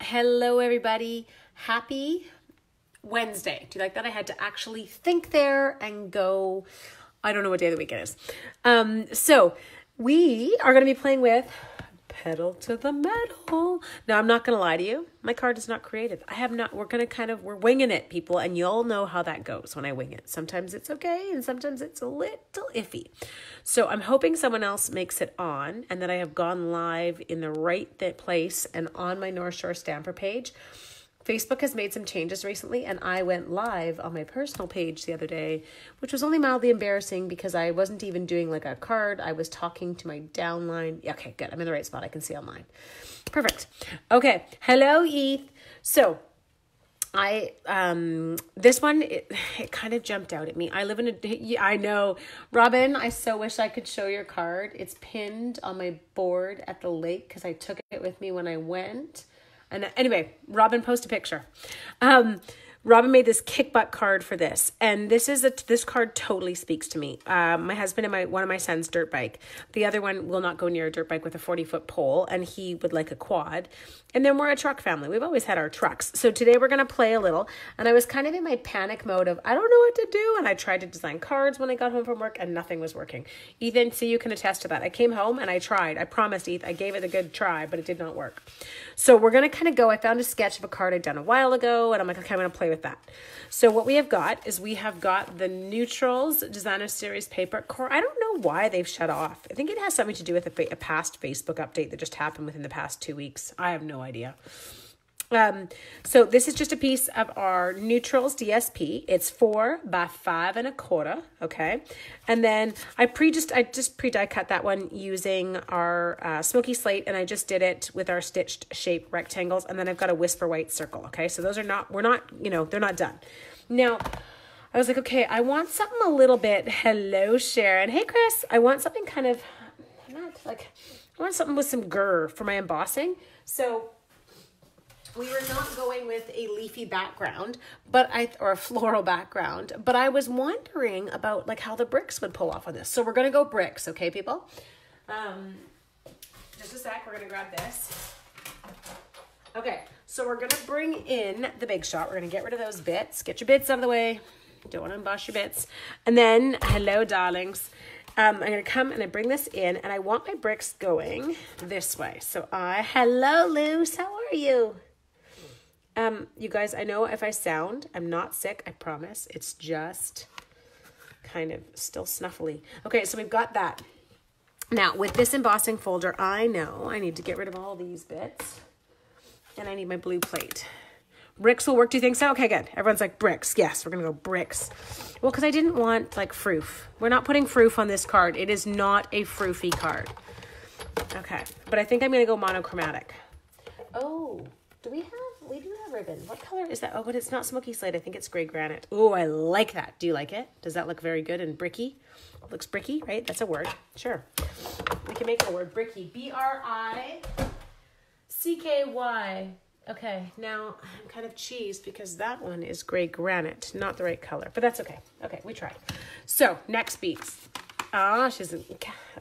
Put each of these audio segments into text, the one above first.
Hello, everybody. Happy Wednesday. Do you like that? I had to actually think there and go. I don't know what day of the week it is. So we are going to be playing with Pedal to the Metal. Now, I'm not going to lie to you. My card is not creative. We're winging it, people. And you'll know how that goes when I wing it. Sometimes it's okay. And sometimes it's a little iffy. So I'm hoping someone else makes it on and that I have gone live in the right place and on my North Shore Stamper page. Facebook has made some changes recently, and I went live on my personal page the other day, which was only mildly embarrassing because I wasn't even doing like a card. I was talking to my downline. Okay, good. I'm in the right spot. I can see online. Perfect. Okay. Hello, Eth. So this one, it kind of jumped out at me. I know, Robin, I so wish I could show your card. It's pinned on my board at the lake because I took it with me when I went. And anyway, Robin, post a picture. Robin made this kick butt card for this. And this card totally speaks to me. My husband and one of my sons' dirt bike. The other one will not go near a dirt bike with a 40-foot pole. And he would like a quad. And then we're a truck family. We've always had our trucks. So today we're going to play a little. And I was kind of in my panic mode of, I don't know what to do. And I tried to design cards when I got home from work and nothing was working. Ethan, so you can attest to that. I came home and I tried. I promised Eth, I gave it a good try, but it did not work. So we're going to kind of go. I found a sketch of a card I'd done a while ago. And I'm like, okay, I'm going to play with that. So what we have got is the Neutrals Designer Series paper. I don't know why they've shut off. I think it has something to do with a past Facebook update that just happened within the past 2 weeks. I have no idea. So this is just a piece of our Neutrals DSP. It's 4 by 5 1/4. Okay. And then I just pre-die cut that one using our smoky slate, and I just did it with our stitched shape rectangles. And then I've got a whisper white circle. Okay. So those are they're not done. Now I was like, okay, I want something a little bit, hello Sharon. Hey Chris, I want something I want something with some grr for my embossing. So we were not going with a leafy background, or a floral background, but I was wondering about like how the bricks would pull off on this. So we're going to go bricks. Okay, people? Just a sec. We're going to grab this. Okay. So we're going to bring in the Big Shot. We're going to get rid of those bits. Get your bits out of the way. Don't want to emboss your bits. And then, hello, darlings. I'm going to come and I bring this in and I want my bricks going this way. So hello, Luce. How are you? You guys, I know if I sound, I'm not sick, I promise. It's just kind of still snuffly. Okay, so we've got that. Now, with this embossing folder, I know I need to get rid of all these bits. And I need my blue plate. Bricks will work, do you think so? Okay, good. Everyone's like, bricks. Yes, we're going to go bricks. Well, because I didn't want, like, froof. We're not putting froof on this card. It is not a froofy card. Okay, but I think I'm going to go monochromatic. Oh, we do have ribbon. What color is that? Oh, but it's not smoky slate. I think it's gray granite. Oh, I like that. Do you like it? Does that look very good and bricky? Looks bricky, right? That's a word. Sure. We can make a word bricky. B-R-I-C-K-Y. Okay, now I'm kind of cheesed because that one is gray granite, not the right color, but that's okay. Okay, we tried. So, next piece. She's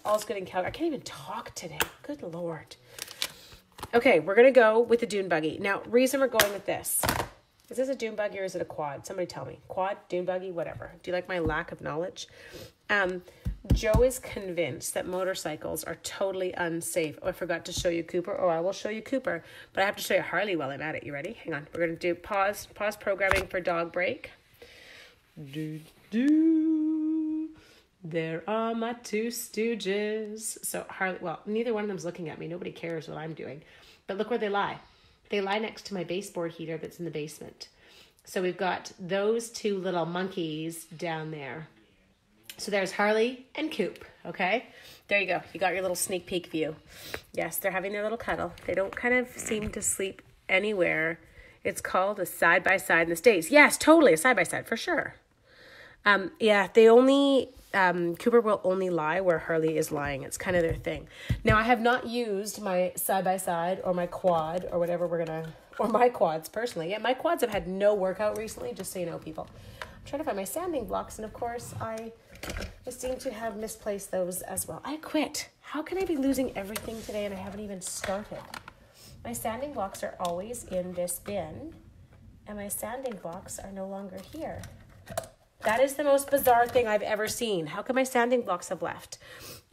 all's good in Calgary. I can't even talk today. Good Lord. Okay, we're going to go with the dune buggy. Now, reason we're going with this. Is this a dune buggy or is it a quad? Somebody tell me. Quad, dune buggy, whatever. Do you like my lack of knowledge? Joe is convinced that motorcycles are totally unsafe. Oh, I forgot to show you Cooper. Oh, I will show you Cooper. But I have to show you Harley while I'm at it. You ready? Hang on. We're going to do pause programming for dog break. There are my two stooges. So Harley, well, neither one of them's looking at me. Nobody cares what I'm doing. But look where they lie. They lie next to my baseboard heater that's in the basement. So we've got those two little monkeys down there. So there's Harley and Coop, okay? There you go. You got your little sneak peek view. Yes, they're having their little cuddle. They don't kind of seem to sleep anywhere. It's called a side-by-side in the States. Yes, totally, a side-by-side, for sure. Yeah, Cooper will only lie where Harley is lying. It's kind of their thing. Now, I have not used my side-by-side or my quad or whatever or my quads personally. Yeah, my quads have had no workout recently, just so you know, people. I'm trying to find my sanding blocks, and of course, I seem to have misplaced those as well. I quit. How can I be losing everything today and I haven't even started? My sanding blocks are always in this bin, and my sanding blocks are no longer here. That is the most bizarre thing I've ever seen. How come my sanding blocks have left?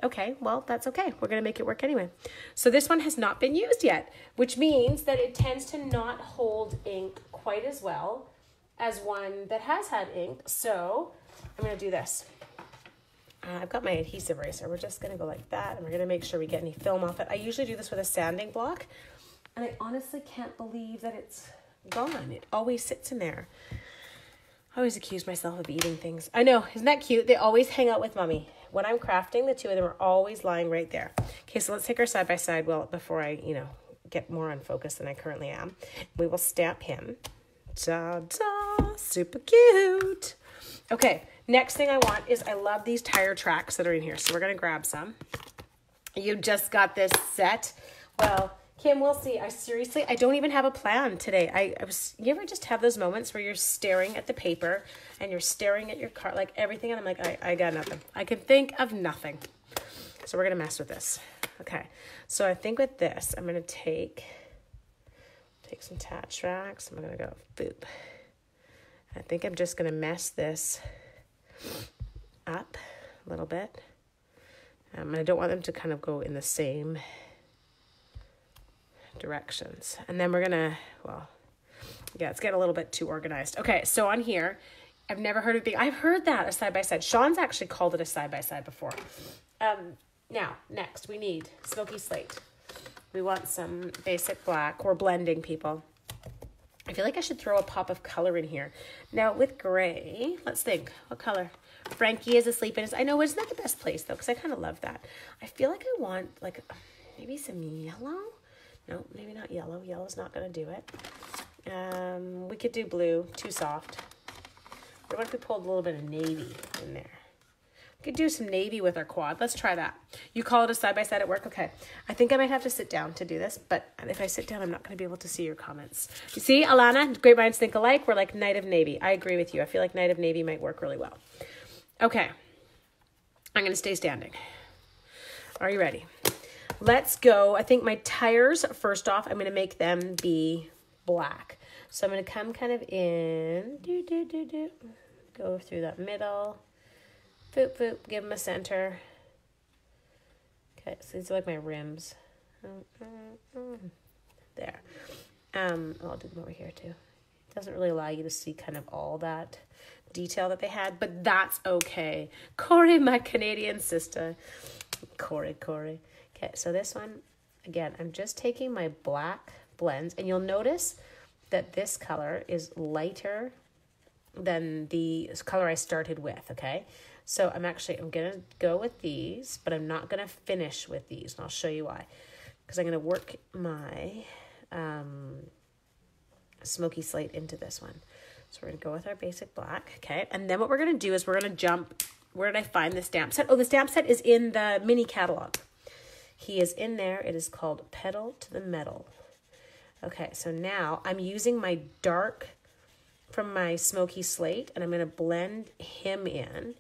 Okay, well, that's okay. We're going to make it work anyway. So this one has not been used yet, which means that it tends to not hold ink quite as well as one that has had ink. So I'm going to do this. I've got my adhesive eraser. We're just going to go like that, and we're going to make sure we get any film off it. I usually do this with a sanding block, and I honestly can't believe that it's gone. It always sits in there. I always accuse myself of eating things. I know, isn't that cute? They always hang out with Mommy. When I'm crafting, the two of them are always lying right there. Okay, so let's take our side by side. Well, before I, get more on focus than I currently am, we will stamp him. Ta-da! Super cute. Okay, next thing I want is I love these tire tracks that are in here. So we're gonna grab some. You just got this set. Well, Kim, we'll see. I don't even have a plan today. You ever just have those moments where you're staring at the paper and you're staring at your card, like everything, and I'm like, I got nothing. I can think of nothing. So we're going to mess with this. Okay. So I think with this, I'm going to take some tat tracks. I'm going to go boop. I think I'm just going to mess this up a little bit. And I don't want them to kind of go in the same directions. And then we're gonna, it's getting a little bit too organized. Okay, so on here, I've never heard of I've heard that a side-by-side. Sean's actually called it a side-by-side before. Now, next, we need smoky slate. We want some basic black. We're blending, people. I feel like I should throw a pop of color in here. Now, with gray, let's think. What color? Frankie is asleep in his... I know, it's not the best place, though, because I kind of love that. I feel like I want, maybe some yellow? No, maybe not yellow. Yellow's not going to do it. We could do blue. Too soft. What if we pulled a little bit of navy in there? We could do some navy with our quad. Let's try that. You call it a side-by-side at work? Okay. I think I might have to sit down to do this, but if I sit down, I'm not going to be able to see your comments. You see, Alana, great minds think alike. We're like Night of Navy. I agree with you. I feel like Night of Navy might work really well. Okay. I'm going to stay standing. Are you ready? Let's go. I think my tires, first off, I'm going to make them be black. So I'm going to come kind of in, go through that middle, boop, boop, give them a center. Okay, so these are like my rims. There. I'll do them over here too. It doesn't really allow you to see kind of all that detail that they had, but that's okay. Corey, my Canadian sister. Corey. Okay, so this one, again, I'm just taking my black blends, and you'll notice that this color is lighter than the color I started with, okay? So I'm going to go with these, but I'm not going to finish with these, and I'll show you why. Because I'm going to work my smoky slate into this one. So we're going to go with our basic black, okay? And then what we're going to do is we're going to jump. Where did I find the stamp set? Oh, the stamp set is in the mini catalog. He is in there. It is called Pedal to the Metal. Okay, so now I'm using my dark from my smoky slate, and I'm going to blend him in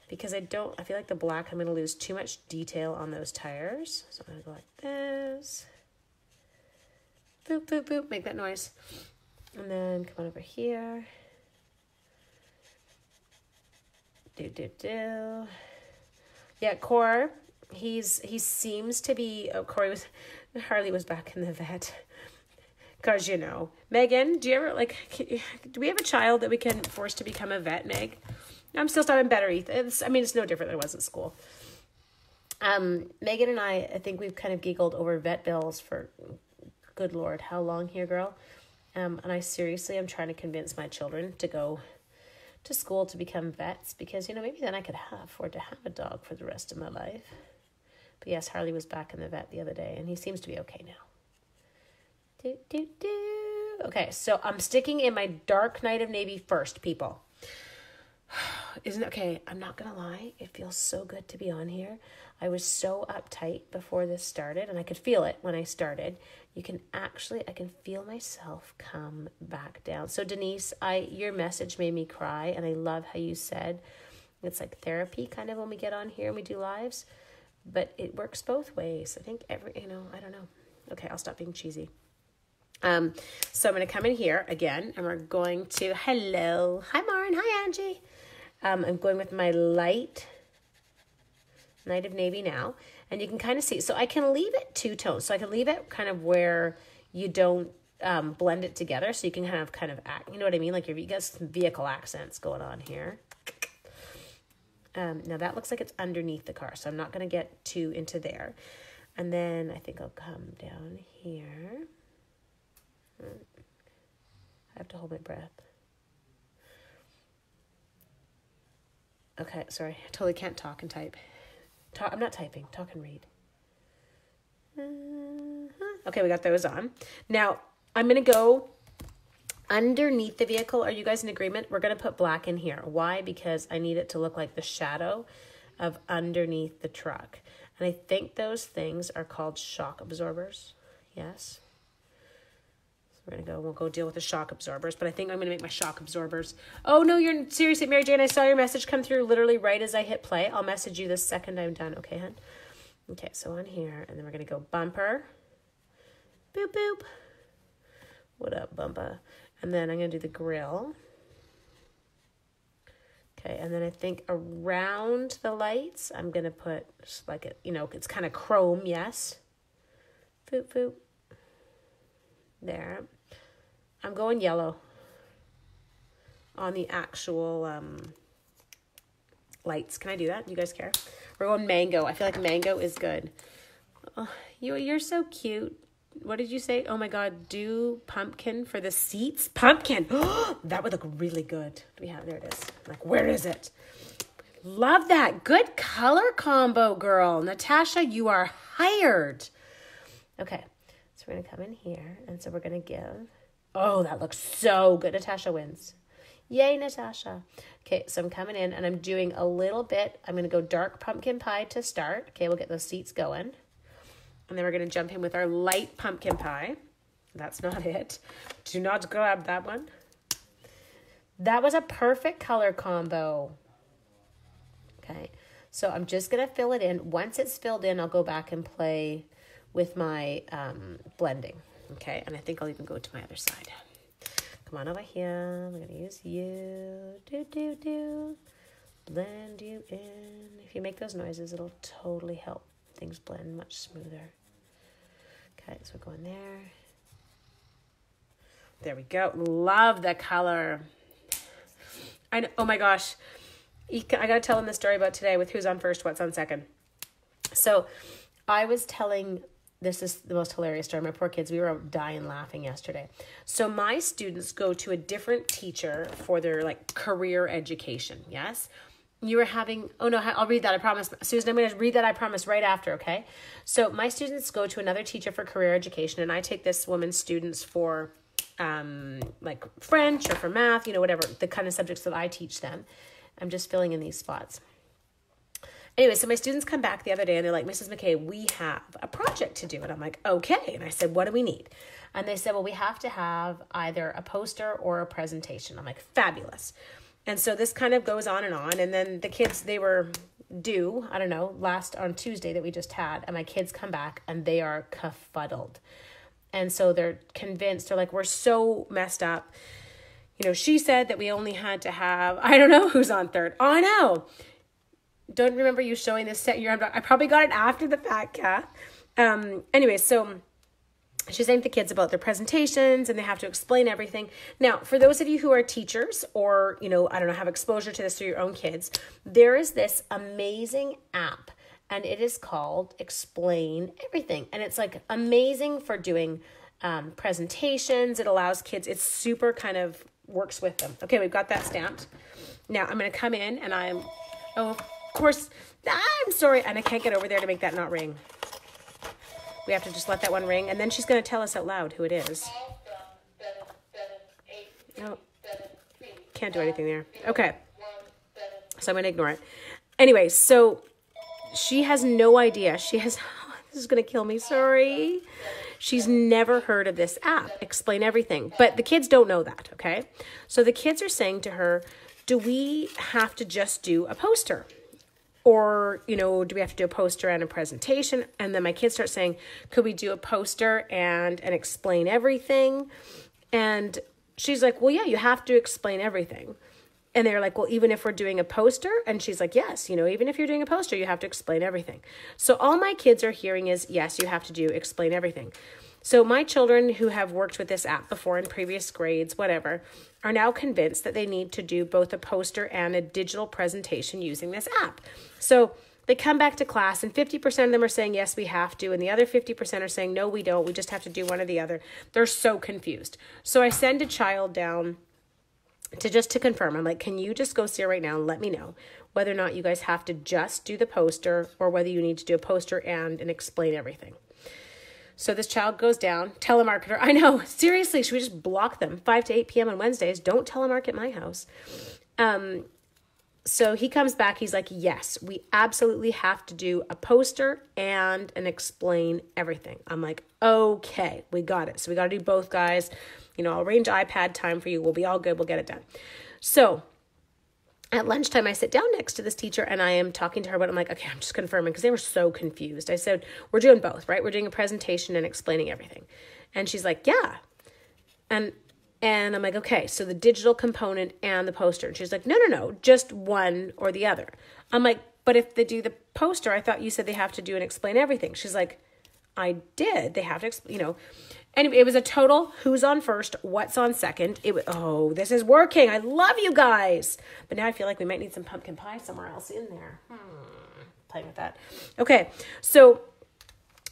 because I feel like the black, I'm going to lose too much detail on those tires. So I'm going to go like this. Boop, boop, boop, make that noise. And then come on over here. Do. Yeah, Core. He seems to be. Oh, Harley was back in the vet. Because, Megan, do you ever, do we have a child that we can force to become a vet, Meg? I'm still starting better. It's no different than it was at school. Megan and I think we've kind of giggled over vet bills for, good Lord, how long here, girl? And I seriously am trying to convince my children to go to school to become vets because, maybe then I could afford to have a dog for the rest of my life. But yes, Harley was back in the vet the other day, and he seems to be okay now. Okay, so I'm sticking in my dark Night of Navy first, people. Isn't it okay? I'm not going to lie. It feels so good to be on here. I was so uptight before this started, and I could feel it when I started. I can feel myself come back down. So Denise, your message made me cry, and I love how you said it's like therapy kind of when we get on here and we do lives, but it works both ways. I think I don't know. Okay, I'll stop being cheesy. So I'm going to come in here again, and we're going to, hello, hi Maren, hi Angie. I'm going with my light Night of Navy now, and you can kind of see, so I can leave it two tones, so I can leave it kind of where you don't blend it together, so you can kind of act, you know what I mean, like you got some vehicle accents going on here. Now that looks like it's underneath the car, so I'm not going to get too into there. And then I think I'll come down here. I have to hold my breath. Okay, sorry, I totally can't talk and type. I'm not typing, talk and read. Okay, we got those on. Now, I'm going to go underneath the vehicle. Are you guys in agreement? We're going to put black in here. Why? Because I need it to look like the shadow of underneath the truck. And I think those things are called shock absorbers. Yes. So we're going to go, we'll go deal with the shock absorbers. But I think I'm going to make my shock absorbers. Oh, no, you're seriously, Mary Jane, I saw your message come through literally right as I hit play. I'll message you the second I'm done. Okay, hon? Okay, so on here, and then we're going to go bumper. Boop, boop. What up, bumper? And then I'm going to do the grill. Okay, and then I think around the lights, I'm going to put like, it's kind of chrome, yes. Boop, boop. There. I'm going yellow on the actual lights. Can I do that? You guys care? We're going mango. I feel like mango is good. Oh, you're so cute. What did you say? Oh my God, do pumpkin for the seats? Pumpkin. That would look really good. Do we have, there it is. Like, where is it? Love that. Good color combo, girl. Natasha, you are hired. Okay, so we're going to come in here. And so we're going to give, oh, that looks so good. Natasha wins. Yay, Natasha. Okay, so I'm coming in and I'm doing a little bit. I'm going to go dark pumpkin pie to start. Okay, we'll get those seats going. And then we're going to jump in with our light pumpkin pie. That's not it. Do not grab that one. That was a perfect color combo. Okay, so I'm just going to fill it in. Once it's filled in, I'll go back and play with my blending. Okay, and I think I'll even go to my other side. Come on over here. I'm going to use you. Blend you in. If you make those noises, it'll totally help things blend much smoother. Okay, so we're going there. There we go. Love the color. I know, oh my gosh. I got to tell them the story about today with who's on first, what's on second. So I was telling, this is the most hilarious story. My poor kids, we were dying laughing yesterday. So my students go to a different teacher for their like career education. Yes. You were having, oh no, I'll read that, I promise. Susan, I'm going to read that, I promise, right after, okay? So my students go to another teacher for career education, and I take this woman's students for like French or for math, whatever, the kind of subjects that I teach them. I'm just filling in these spots. Anyway, so my students come back the other day, and they're like, Mrs. McKay, we have a project to do. And I'm like, okay. And I said, what do we need? And they said, well, we have to have either a poster or a presentation. I'm like, fabulous. And so this kind of goes on. And then the kids, they were due, I don't know, on Tuesday that we just had. And my kids come back and they are kerfuddled. And so they're convinced, they're like, we're so messed up. She said that we only had to have, I don't know who's on third. Oh, I know. Don't remember you showing this set. I probably got it after the fact, Kath. Anyway, so she's saying to the kids about their presentations and they have to explain everything. Now, for those of you who are teachers or, I don't know, have exposure to this through your own kids, there is this amazing app and it is called Explain Everything. And it's like amazing for doing presentations. It allows kids, it's super kind of works with them. Okay, we've got that stamped. Now I'm going to come in and of course, I'm sorry. And I can't get over there to make that not ring. We have to just let that one ring. And then she's going to tell us out loud who it is. No, can't do anything there. Okay. So I'm going to ignore it. Anyway, so she has no idea. This is going to kill me. Sorry. She's never heard of this app, Explain Everything. But the kids don't know that, okay? So the kids are saying to her, do we have to just do a poster? Or, do we have to do a poster and a presentation? And then my kids start saying, could we do a poster and explain everything? And she's like, well, yeah, you have to explain everything. And they're like, well, even if we're doing a poster? And she's like, yes, even if you're doing a poster, you have to explain everything. So all my kids are hearing is, yes, you have to explain everything. So my children who have worked with this app before in previous grades, whatever, are now convinced that they need to do both a poster and a digital presentation using this app. So they come back to class and 50% of them are saying, yes, we have to. And the other 50% are saying, no, we don't. We just have to do one or the other. They're so confused. So I send a child down to confirm. I'm like, can you just go see her right now and let me know whether or not you guys have to just do the poster or whether you need to do a poster and explain everything. So this child goes down, telemarketer. I know, seriously, should we just block them? 5 to 8 p.m. on Wednesdays. Don't telemarket at my house. So he comes back. He's like, yes, we absolutely have to do a poster and explain everything. I'm like, okay, we got it. So we got to do both, guys. I'll arrange iPad time for you. We'll be all good. We'll get it done. So at lunchtime, I sit down next to this teacher and I am talking to her, but I'm like, okay, I'm just confirming because they were so confused. I said, we're doing both, right? We're doing a presentation and explaining everything. And she's like, yeah. And I'm like, okay, so the digital component and the poster. And she's like, no, just one or the other. I'm like, but if they do the poster, I thought you said they have to do and explain everything. She's like, I did. They have to explain, Anyway, it was a total who's on first, what's on second. This is working. I love you guys. But now I feel like we might need some pumpkin pie somewhere else in there. Playing with that. Okay, so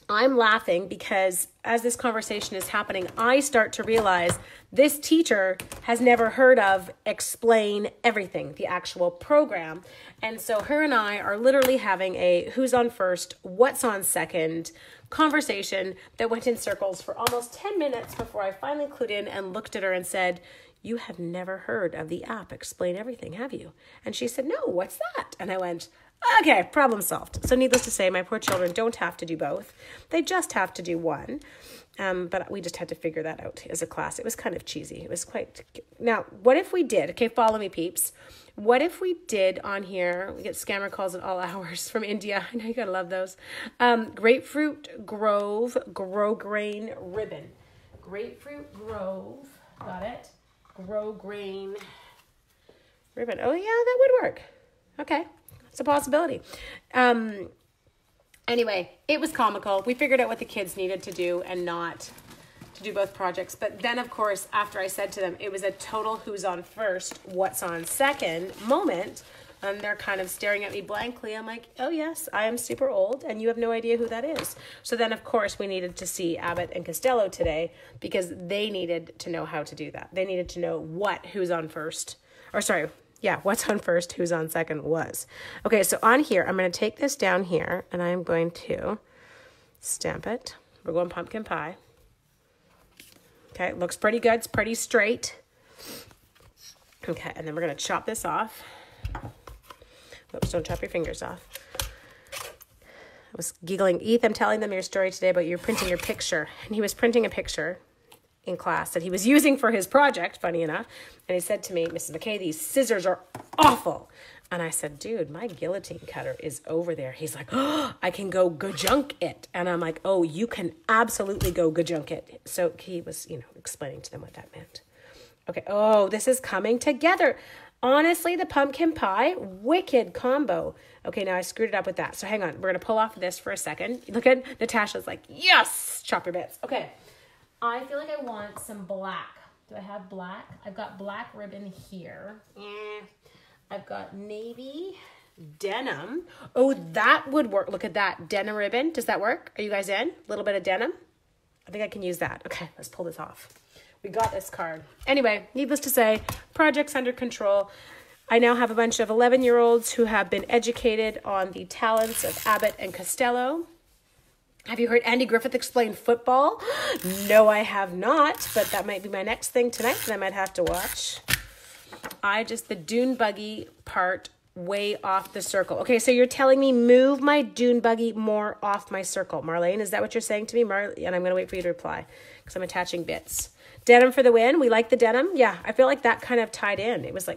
I'm laughing because as this conversation is happening, I start to realize this teacher has never heard of Explain Everything, the actual program. And so her and I are literally having a who's on first, what's on second conversation that went in circles for almost 10 minutes before I finally clued in and looked at her and said, you have never heard of the app Explain Everything, have you? And she said, no, what's that? And I went, okay, problem solved. So needless to say, my poor children don't have to do both. They just have to do one. But we just had to figure that out as a class. It was kind of cheesy. It was quite... Now, what if we did? Okay, follow me, peeps. What if we did on here, we get scammer calls at all hours from India. I know you gotta love those. Grapefruit Grove Grow Grain Ribbon. Grapefruit Grove, got it? Grow Grain Ribbon. Oh yeah, that would work. Okay, it's a possibility. Anyway, it was comical. We figured out what the kids needed to do and not to do both projects. But then, of course, after I said to them, it was a total who's on first, what's on second moment. And they're kind of staring at me blankly. I'm like, oh, yes, I am super old, and you have no idea who that is. So then, of course, we needed to see Abbott and Costello today because they needed to know how to do that. They needed to know who's on first. What's on first, who's on second was. Okay, so on here, I'm going to take this down here, and I'm going to stamp it. We're going pumpkin pie. Okay, it looks pretty good. It's pretty straight. Okay, and then we're going to chop this off. Oops, don't chop your fingers off. I was giggling. Eth, I'm telling them your story today about you printing your picture. And he was printing a picture in class that he was using for his project, funny enough. And he said to me, Mrs. McKay, these scissors are awful. And I said, dude, my guillotine cutter is over there. He's like, oh, I can go gajunk it. And I'm like, oh, you can absolutely go gajunk it. So he was, explaining to them what that meant. Okay. Oh, this is coming together. Honestly, the pumpkin pie, wicked combo. Okay, now I screwed it up with that. So hang on. We're going to pull off this for a second. Look at Natasha's like, yes, chop your bits. Okay. I feel like I want some black. Do I have black? I've got black ribbon here. I've got navy denim. Oh, that would work. Look at that. Denim ribbon. Does that work? Are you guys in? A little bit of denim? I think I can use that. Okay, let's pull this off. We got this card. Anyway, needless to say, project's under control. I now have a bunch of 11-year-olds who have been educated on the talents of Abbott and Costello. Have you heard Andy Griffith explain football? No, I have not, but that might be my next thing tonight that I might have to watch. The dune buggy part way off the circle. Okay, so you're telling me move my dune buggy more off my circle. Marlene, is that what you're saying to me? And I'm going to wait for you to reply because I'm attaching bits. Denim for the win. We like the denim. Yeah, I feel like that kind of tied in. It was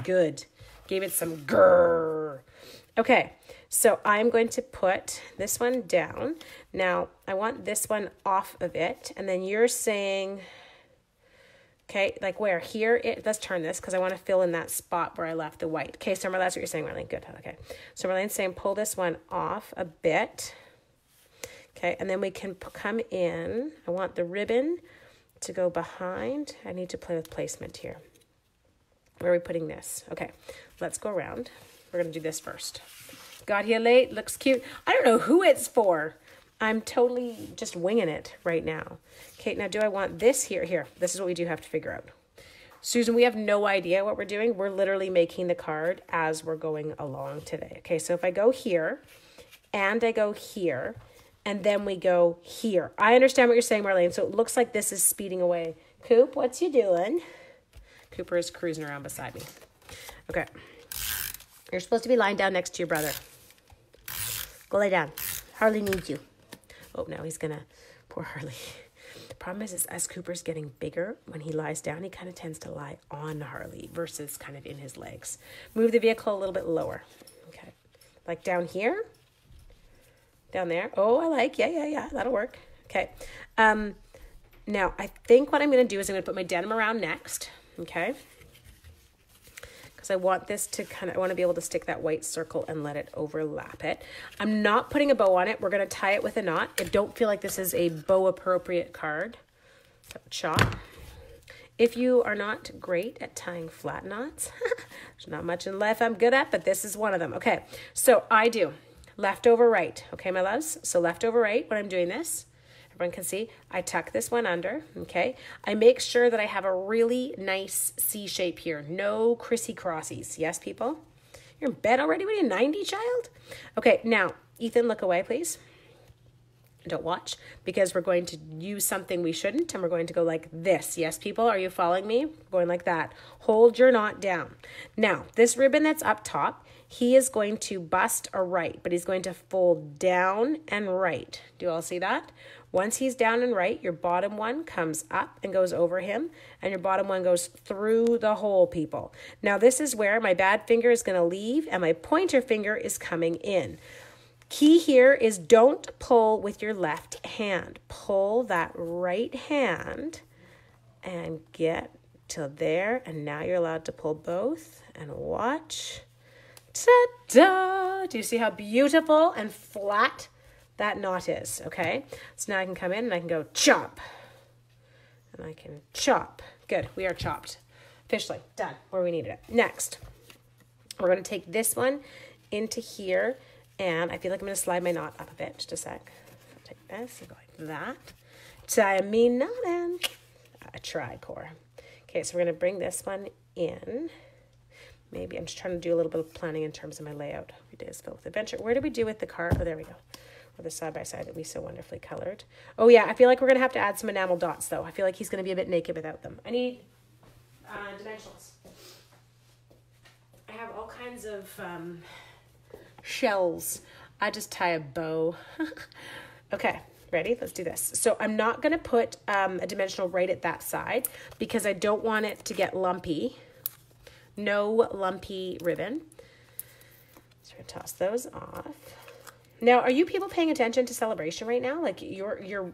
good. Gave it some grrr. Okay, So I'm going to put this one down. Now, I want this one off of it. And then you're saying, okay, like where? Here? Let's turn this because I want to fill in that spot where I left the white. Okay, Summer, that's what you're saying, Marlene. Good, okay. So Marlene's saying pull this one off a bit. Okay, and then we can come in. I want the ribbon to go behind. I need to play with placement here. Where are we putting this? Okay, let's go around. We're going to do this first. Got here late, looks cute. I don't know who it's for. I'm totally just winging it right now. Okay, now do I want this here? Here, this is what we do have to figure out. Susan, we have no idea what we're doing. We're literally making the card as we're going along today. Okay, so if I go here and I go here and then we go here. I understand what you're saying, Marlene. So it looks like this is speeding away. Coop, what's you doing? Cooper is cruising around beside me. Okay. You're supposed to be lying down next to your brother. Go lay down. Harley needs you. Oh, now he's gonna, poor Harley. The problem is as Cooper's getting bigger, when he lies down, he kind of tends to lie on Harley versus kind of in his legs. Move the vehicle a little bit lower. Okay. Like down here. Down there. Oh, I like. Yeah. That'll work. Okay. Now, I think what I'm going to do is I'm going to put my denim around next. Okay. Because I want this to I want to be able to stick that white circle and let it overlap it. I'm not putting a bow on it. We're going to tie it with a knot. I don't feel like this is a bow appropriate card. Chop. If you are not great at tying flat knots, there's not much in life I'm good at, but this is one of them. Okay, so I do left over right. Okay, my loves? So left over right when I'm doing this. Everyone can see, I tuck this one under, okay? I make sure that I have a really nice C shape here. No crissy-crossies. Yes, people? You're in bed already? What are you, 90, child? Okay, now, Ethan, look away, please. Don't watch, because we're going to use something we shouldn't, and we're going to go like this. Yes, people? Are you following me? Going like that. Hold your knot down. Now, this ribbon that's up top, he is going to bust a right, but he's going to fold down and right. Do you all see that? Once he's down and right, your bottom one comes up and goes over him, and your bottom one goes through the hole, people. Now, this is where my bad finger is going to leave, and my pointer finger is coming in. Key here is don't pull with your left hand. Pull that right hand and get to there, and now you're allowed to pull both, and watch. Ta-da! Do you see how beautiful and flat that knot is? Okay, so now I can come in and I can go chop, and I can chop. Good, we are chopped. Officially done where we needed it. Next, we're going to take this one into here, and I feel like I'm going to slide my knot up a bit. Just a sec. I'll take this and go like that. Tie me knot in. A tricore. Okay, so we're going to bring this one in. Maybe I'm just trying to do a little bit of planning in terms of my layout. Every day is filled with adventure. Where did we do with the card? Oh, there we go. Or the side-by-side that we so wonderfully colored. Oh, yeah, I feel like we're going to have to add some enamel dots, though. I feel like he's going to be a bit naked without them. I need dimensionals. I have all kinds of shells. I just tie a bow. Okay, ready? Let's do this. So I'm not going to put a dimensional right at that side because I don't want it to get lumpy. No lumpy ribbon. So we're going to toss those off. Now, are you people paying attention to celebration right now? Like you're you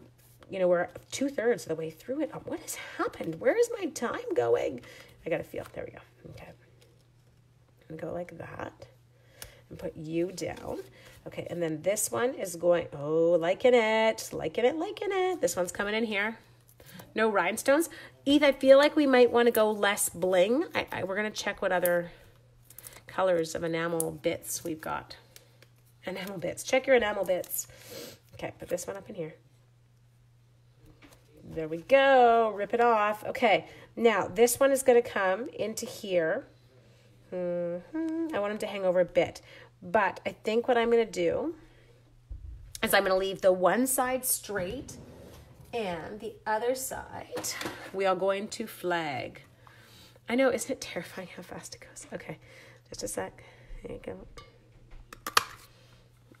know, we're 2/3 of the way through it. What has happened? Where is my time going? I got to feel. There we go. Okay. And go like that. And put you down. Okay, and then this one is going, oh, liking it. This one's coming in here. No rhinestones. Eve, I feel like we might want to go less bling. We're going to check what other colors of enamel bits we've got. Enamel bits. Check your enamel bits. Okay, put this one up in here. There we go. Rip it off. Okay, now this one is going to come into here. I want him to hang over a bit. But I think what I'm going to do is I'm going to leave the one side straight and the other side we are going to flag. I know, isn't it terrifying how fast it goes? Okay, just a sec. There you go.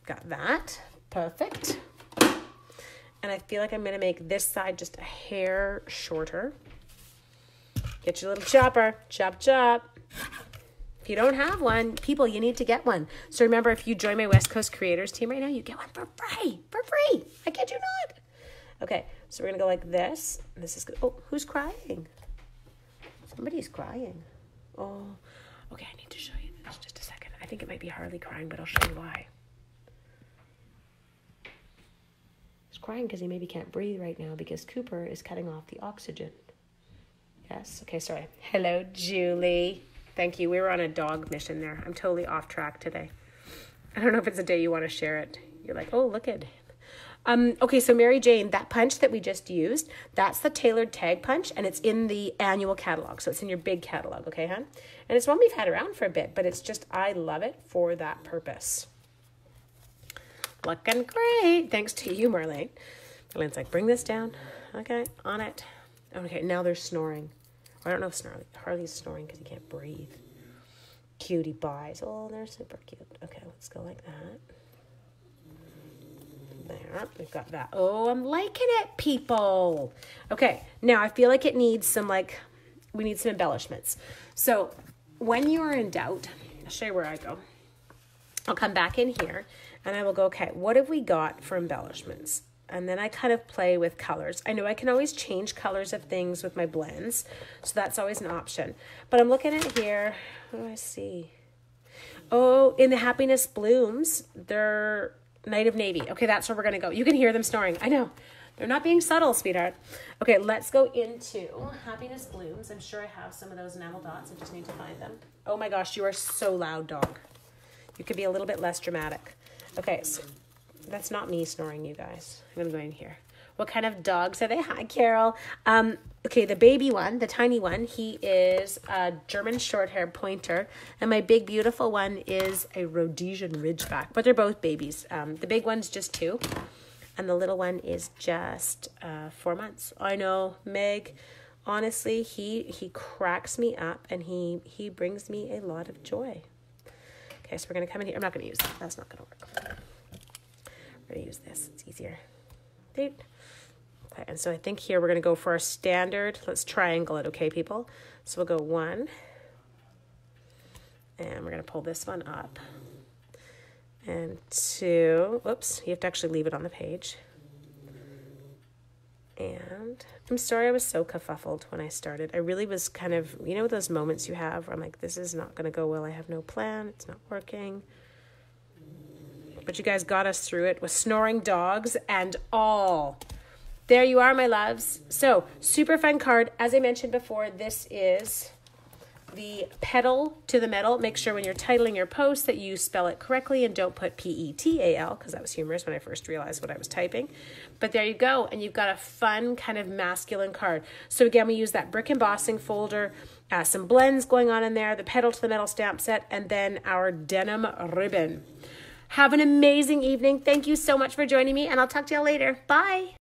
Got that. Perfect. And I feel like I'm going to make this side just a hair shorter. Get your little chopper. Chop, chop. If you don't have one, people, you need to get one. So remember, if you join my West Coast Creators team right now, you get one for free. For free. I kid you not. Okay, so we're going to go like this. This is good. Oh, who's crying? Somebody's crying. Oh, okay, I need to show you this. Just a second. I think it might be Harley crying, but I'll show you why. He's crying because he maybe can't breathe right now because Cooper is cutting off the oxygen. Yes, okay, sorry. Hello, Julie. Thank you. We were on a dog mission there. I'm totally off track today. I don't know if it's a day you want to share it. You're like, oh, look at it. Okay, so Mary Jane, that punch that we just used, that's the tailored tag punch, and it's in the annual catalog. So it's in your big catalog, okay, hon? And it's one we've had around for a bit, but it's just, I love it for that purpose. Looking great. Thanks to you, Marlene. Marlene's like, bring this down. Okay, on it. Okay, now they're snoring. I don't know if Harley's snoring because he can't breathe. Cutie pies. Oh, they're super cute. Okay, let's go like that. There, we've got that. Oh, I'm liking it, people. Okay, now I feel like it needs some, we need some embellishments. So when you are in doubt, I'll show you where I go. I'll come back in here and I will go, okay, what have we got for embellishments? And then I kind of play with colors. I know I can always change colors of things with my blends, so that's always an option. But I'm looking at here, what do I see? Oh, in the Happiness Blooms, they're Night of Navy. Okay, that's where we're gonna go. You can hear them snoring. I know. They're not being subtle, sweetheart. Okay, let's go into Happiness Blooms. I'm sure I have some of those enamel dots. I just need to find them. Oh my gosh, you are so loud, dog. You could be a little bit less dramatic. Okay, so that's not me snoring, you guys. I'm gonna go in here. What kind of dogs are they? Hi, Carol. Okay, the baby one, the tiny one, he is a German short-haired pointer, and my big, beautiful one is a Rhodesian Ridgeback, but they're both babies. The big one's just 2, and the little one is just 4 months. I know, Meg, honestly, he cracks me up, and he brings me a lot of joy. Okay, so we're gonna come in here. I'm not gonna use that. That's not gonna work. We're gonna use this. It's easier. Okay, and so I think here we're gonna go for our standard. Let's triangle it, okay, people? So we'll go 1, and we're gonna pull this one up, and 2. Whoops, you have to actually leave it on the page. And I'm sorry I was so kerfuffled when I started. I really was kind of, you know, those moments you have where I'm like, this is not gonna go well. I have no plan. It's not working. But you guys got us through it with snoring dogs and all. There you are, my loves. So, super fun card. As I mentioned before, this is the Petal to the Metal. Make sure when you're titling your post that you spell it correctly and don't put P-E-T-A-L, because that was humorous when I first realized what I was typing. But there you go, and you've got a fun kind of masculine card. So again, we use that brick embossing folder, some blends going on in there, the Petal to the Metal stamp set, and then our denim ribbon. Have an amazing evening. Thank you so much for joining me, and I'll talk to y'all later. Bye.